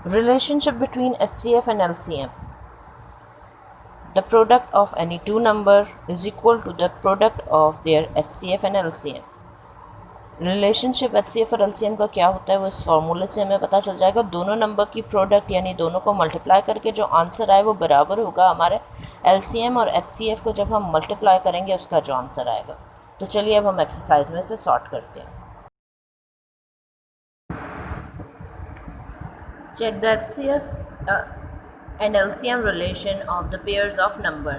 Relationship between HCF and LCM. The product of any two number is equal to the product of their HCF and LCM. Relationship HCF और LCM का क्या होता है वो इस फार्मूले से हमें पता चल जाएगा। दोनों नंबर की प्रोडक्ट यानी दोनों को मल्टीप्लाई करके जो आंसर आए वो बराबर होगा हमारे LCM और HCF को जब हम मल्टीप्लाई करेंगे उसका जो आंसर आएगा। तो चलिए अब हम एक्सरसाइज में से सॉर्ट करते हैं। Check the HCF and LCM relation of the pairs of number.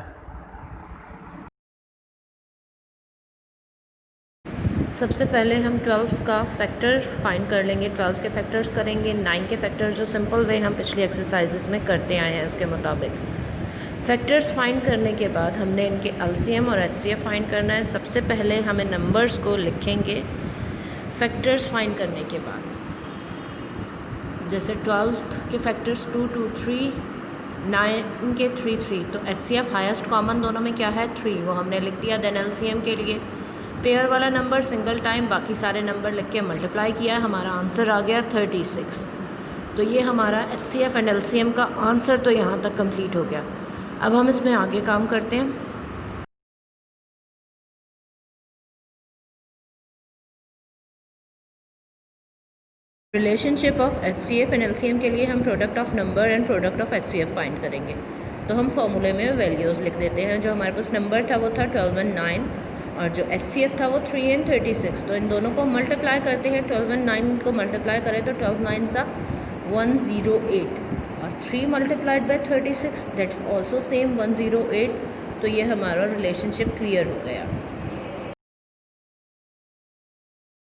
सबसे पहले हम 12 का फैक्टर फाइंड कर लेंगे। 12 के फैक्टर्स करेंगे, 9 के फैक्टर्स जो सिंपल वे हम पिछली एक्सरसाइजेज में करते आए हैं उसके मुताबिक। फैक्टर्स फाइंड करने के बाद हमने इनके LCM और HCF फाइंड करना है। सबसे पहले हमें नंबर्स को लिखेंगे फैक्टर्स फाइंड करने के बाद। जैसे 12 के फैक्टर्स 2 2 3, 9 के 3 3, तो HCF हाईएस्ट कॉमन दोनों में क्या है 3, वो हमने लिख दिया। देन LCM के लिए पेयर वाला नंबर सिंगल टाइम बाकी सारे नंबर लिख के मल्टीप्लाई किया, हमारा आंसर आ गया 36। तो ये हमारा HCF एंड LCM का आंसर तो यहाँ तक कंप्लीट हो गया। अब हम इसमें आगे काम करते हैं। Relationship of HCF and LCM के लिए हम product of number and product of HCF find करेंगे। तो हम फॉर्मूले में वैल्यूज़ लिख देते हैं। जो हमारे पास नंबर था वो था 12 एंड 9 और जो HCF था वो 3 एंड 36। तो इन दोनों को मल्टीप्लाई करते हैं। 12 एंड 9 को मल्टीप्लाई करें तो 12 9 सा 108 और 3 multiplied by 36 that's also same 108। तो ये हमारा रिलेशनशिप क्लियर हो गया।